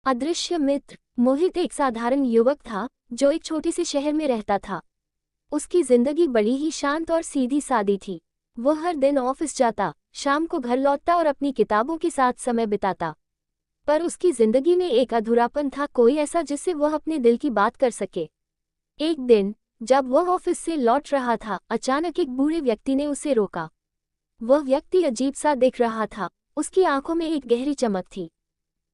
अदृश्य मित्र। मोहित एक साधारण युवक था जो एक छोटे से शहर में रहता था। उसकी जिंदगी बड़ी ही शांत और सीधी सादी थी। वह हर दिन ऑफिस जाता, शाम को घर लौटता और अपनी किताबों के साथ समय बिताता। पर उसकी जिंदगी में एक अधूरापन था, कोई ऐसा जिससे वह अपने दिल की बात कर सके। एक दिन जब वह ऑफिस से लौट रहा था, अचानक एक बूढ़े व्यक्ति ने उसे रोका। वह व्यक्ति अजीब सा दिख रहा था, उसकी आंखों में एक गहरी चमक थी।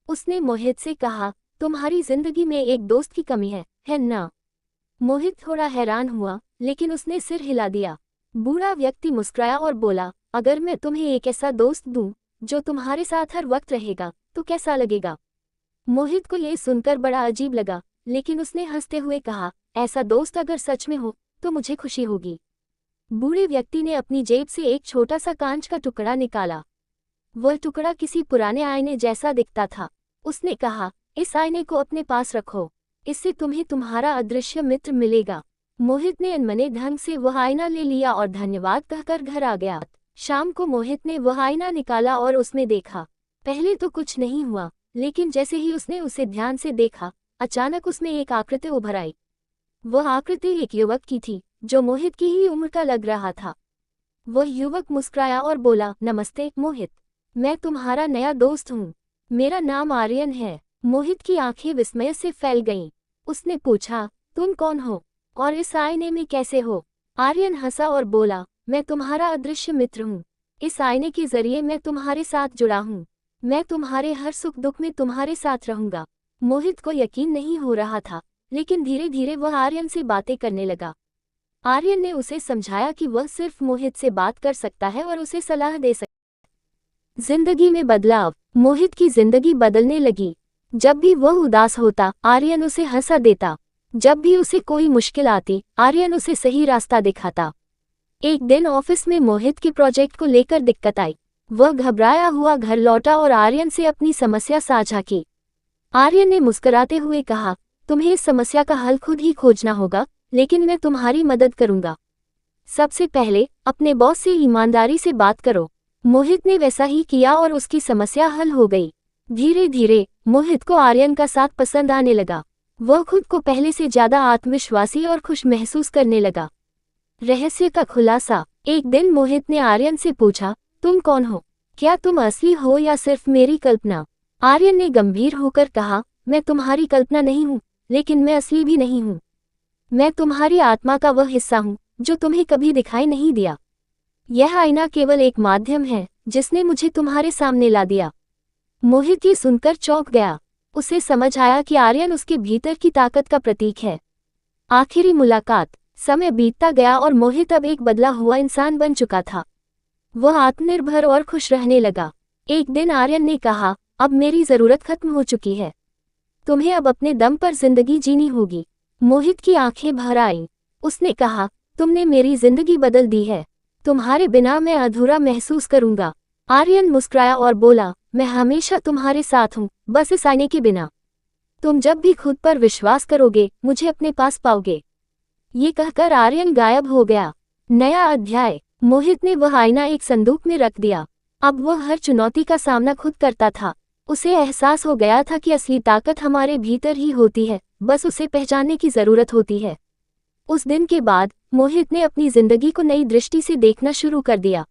उसने मोहित से कहा, तुम्हारी जिंदगी में एक दोस्त की कमी है ना? मोहित थोड़ा हैरान हुआ, लेकिन उसने सिर हिला दिया। बूढ़ा व्यक्ति मुस्कुराया और बोला, अगर मैं तुम्हें एक ऐसा दोस्त दूं जो तुम्हारे साथ हर वक्त रहेगा तो कैसा लगेगा? मोहित को यह सुनकर बड़ा अजीब लगा, लेकिन उसने हंसते हुए कहा, ऐसा दोस्त अगर सच में हो तो मुझे खुशी होगी। बूढ़े व्यक्ति ने अपनी जेब से एक छोटा सा कांच का टुकड़ा निकाला। वह टुकड़ा किसी पुराने आईने जैसा दिखता था। उसने कहा, इस आईने को अपने पास रखो, इससे तुम्हें तुम्हारा अदृश्य मित्र मिलेगा। मोहित ने अनमने ढंग से वह आईना ले लिया और धन्यवाद कहकर घर आ गया। शाम को मोहित ने वह आईना निकाला और उसमें देखा। पहले तो कुछ नहीं हुआ, लेकिन जैसे ही उसने उसे ध्यान से देखा, अचानक उसमें एक आकृति उभर आई। वह आकृति एक युवक की थी जो मोहित की ही उम्र का लग रहा था। वह युवक मुस्कुराया और बोला, नमस्ते मोहित, मैं तुम्हारा नया दोस्त हूँ। मेरा नाम आर्यन है। मोहित की आंखें विस्मय से फैल गईं। उसने पूछा, तुम कौन हो और इस आईने में कैसे हो? आर्यन हंसा और बोला, मैं तुम्हारा अदृश्य मित्र हूँ। इस आईने के जरिए मैं तुम्हारे साथ जुड़ा हूँ। मैं तुम्हारे हर सुख दुख में तुम्हारे साथ रहूंगा। मोहित को यकीन नहीं हो रहा था, लेकिन धीरे धीरे वह आर्यन से बातें करने लगा। आर्यन ने उसे समझाया कि वह सिर्फ मोहित से बात कर सकता है और उसे सलाह दे सकता है। जिंदगी में बदलाव। मोहित की जिंदगी बदलने लगी। जब भी वह उदास होता, आर्यन उसे हंसा देता। जब भी उसे कोई मुश्किल आती, आर्यन उसे सही रास्ता दिखाता। एक दिन ऑफिस में मोहित के प्रोजेक्ट को लेकर दिक्कत आई। वह घबराया हुआ घर लौटा और आर्यन से अपनी समस्या साझा की। आर्यन ने मुस्कुराते हुए कहा, तुम्हें इस समस्या का हल खुद ही खोजना होगा, लेकिन मैं तुम्हारी मदद करूंगा। सबसे पहले अपने बॉस से ईमानदारी से बात करो। मोहित ने वैसा ही किया और उसकी समस्या हल हो गई। धीरे धीरे मोहित को आर्यन का साथ पसंद आने लगा। वह खुद को पहले से ज्यादा आत्मविश्वासी और खुश महसूस करने लगा। रहस्य का खुलासा। एक दिन मोहित ने आर्यन से पूछा, तुम कौन हो? क्या तुम असली हो या सिर्फ मेरी कल्पना? आर्यन ने गंभीर होकर कहा, मैं तुम्हारी कल्पना नहीं हूँ, लेकिन मैं असली भी नहीं हूँ। मैं तुम्हारी आत्मा का वह हिस्सा हूँ जो तुम्हें कभी दिखाई नहीं दिया। यह आईना केवल एक माध्यम है जिसने मुझे तुम्हारे सामने ला दिया। मोहित ये सुनकर चौंक गया। उसे समझ आया कि आर्यन उसके भीतर की ताकत का प्रतीक है। आखिरी मुलाकात। समय बीतता गया और मोहित अब एक बदला हुआ इंसान बन चुका था। वह आत्मनिर्भर और खुश रहने लगा। एक दिन आर्यन ने कहा, अब मेरी जरूरत खत्म हो चुकी है। तुम्हें अब अपने दम पर जिंदगी जीनी होगी। मोहित की आंखें भर आईं। उसने कहा, तुमने मेरी जिंदगी बदल दी है। तुम्हारे बिना मैं अधूरा महसूस करूंगा। आर्यन मुस्कुराया और बोला, मैं हमेशा तुम्हारे साथ हूँ, बस इस आईने के बिना। तुम जब भी खुद पर विश्वास करोगे, मुझे अपने पास पाओगे। ये कहकर आर्यन गायब हो गया। नया अध्याय। मोहित ने वह आईना एक संदूक में रख दिया। अब वह हर चुनौती का सामना खुद करता था। उसे एहसास हो गया था कि असली ताकत हमारे भीतर ही होती है, बस उसे पहचानने की जरूरत होती है। उस दिन के बाद मोहित ने अपनी जिंदगी को नई दृष्टि से देखना शुरू कर दिया।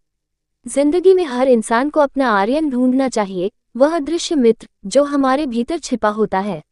जिंदगी में हर इंसान को अपना आर्यन ढूंढना चाहिए, वह अदृश्य मित्र जो हमारे भीतर छिपा होता है।